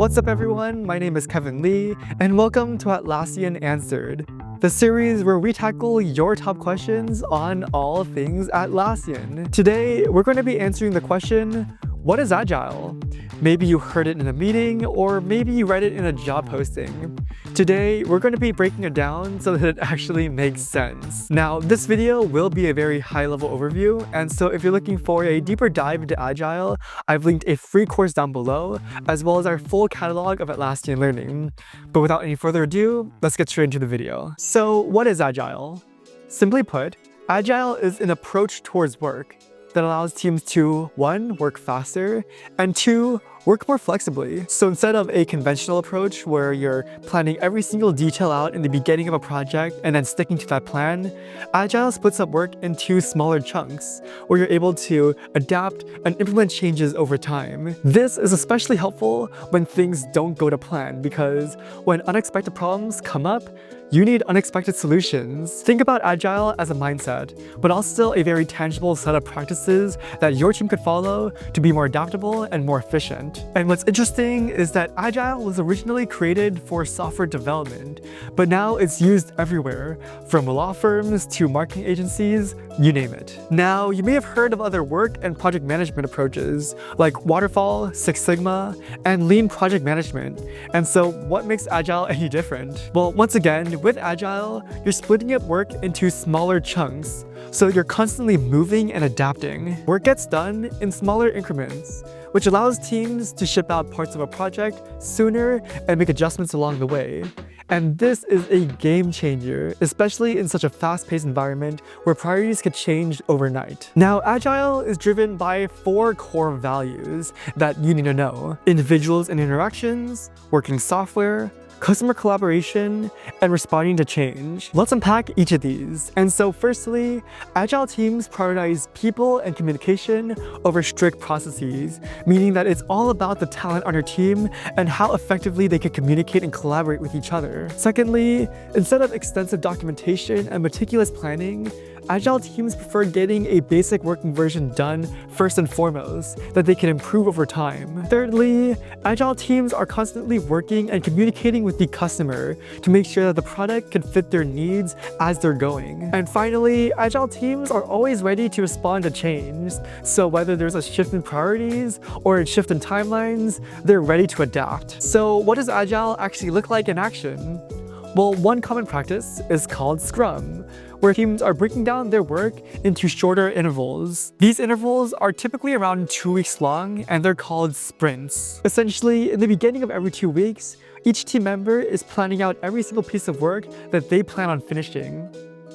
What's up everyone, my name is Kevin Lee, and welcome to Atlassian Answered, the series where we tackle your top questions on all things Atlassian. Today, we're going to be answering the question, what is Agile? Maybe you heard it in a meeting, or maybe you read it in a job posting. Today, we're going to be breaking it down so that it actually makes sense. Now, this video will be a very high-level overview, and so if you're looking for a deeper dive into Agile, I've linked a free course down below, as well as our full catalog of Atlassian learning. But without any further ado, let's get straight into the video. So, what is Agile? Simply put, Agile is an approach towards work that allows teams to 1. Work faster, and 2. Work more flexibly. So instead of a conventional approach where you're planning every single detail out in the beginning of a project and then sticking to that plan, Agile splits up work into smaller chunks where you're able to adapt and implement changes over time. This is especially helpful when things don't go to plan, because when unexpected problems come up, you need unexpected solutions. Think about Agile as a mindset, but also a very tangible set of practices that your team could follow to be more adaptable and more efficient. And what's interesting is that Agile was originally created for software development, but now it's used everywhere, from law firms to marketing agencies, you name it. Now, you may have heard of other work and project management approaches like Waterfall, Six Sigma, and Lean project management. And so what makes Agile any different? Well, once again, with Agile, you're splitting up work into smaller chunks, so you're constantly moving and adapting. Work gets done in smaller increments, which allows teams to ship out parts of a project sooner and make adjustments along the way. And this is a game changer, especially in such a fast-paced environment where priorities could change overnight. Now, Agile is driven by 4 core values that you need to know: individuals and interactions, working software, customer collaboration, and responding to change. Let's unpack each of these. And so firstly, Agile teams prioritize people and communication over strict processes, meaning that it's all about the talent on your team and how effectively they can communicate and collaborate with each other. Secondly, instead of extensive documentation and meticulous planning, Agile teams prefer getting a basic working version done first and foremost that they can improve over time. Thirdly, Agile teams are constantly working and communicating with the customer to make sure that the product can fit their needs as they're going. And finally, Agile teams are always ready to respond to change. So whether there's a shift in priorities or a shift in timelines, they're ready to adapt. So what does Agile actually look like in action? Well, one common practice is called Scrum, where teams are breaking down their work into shorter intervals. These intervals are typically around 2 weeks long, and they're called sprints. Essentially, in the beginning of every 2 weeks, each team member is planning out every single piece of work that they plan on finishing.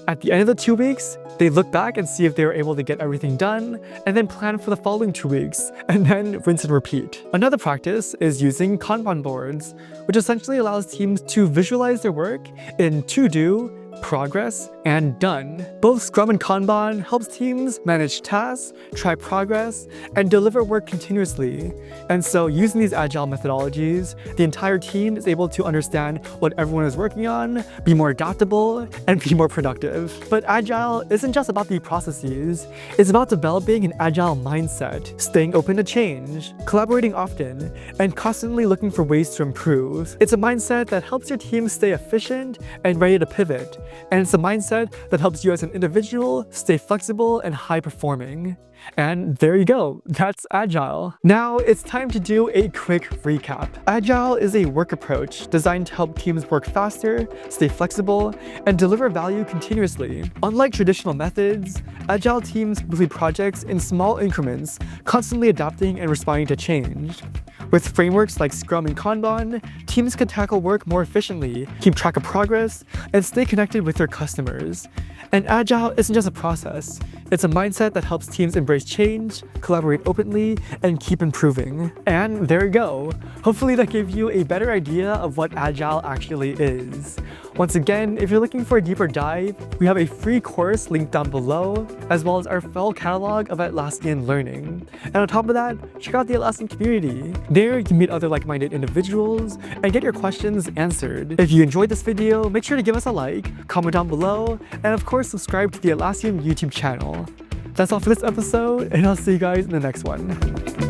At the end of the 2 weeks, they look back and see if they were able to get everything done, and then plan for the following 2 weeks, and then rinse and repeat. Another practice is using Kanban boards, which essentially allows teams to visualize their work in to-do, progress, and done. Both Scrum and Kanban helps teams manage tasks, track progress, and deliver work continuously. And so using these Agile methodologies, the entire team is able to understand what everyone is working on, be more adaptable, and be more productive. But Agile isn't just about the processes, it's about developing an Agile mindset, staying open to change, collaborating often, and constantly looking for ways to improve. It's a mindset that helps your team stay efficient and ready to pivot. And it's a mindset that helps you as an individual stay flexible and high-performing. And there you go, that's Agile. Now it's time to do a quick recap. Agile is a work approach designed to help teams work faster, stay flexible, and deliver value continuously. Unlike traditional methods, Agile teams complete projects in small increments, constantly adapting and responding to change. With frameworks like Scrum and Kanban, teams can tackle work more efficiently, keep track of progress, and stay connected with their customers. And Agile isn't just a process, it's a mindset that helps teams embrace change, collaborate openly, and keep improving. And there you go. Hopefully that gave you a better idea of what Agile actually is. Once again, if you're looking for a deeper dive, we have a free course linked down below, as well as our full catalog of Atlassian learning. And on top of that, check out the Atlassian community. There, you can meet other like-minded individuals and get your questions answered. If you enjoyed this video, make sure to give us a like, comment down below, and of course, subscribe to the Atlassian YouTube channel. That's all for this episode, and I'll see you guys in the next one.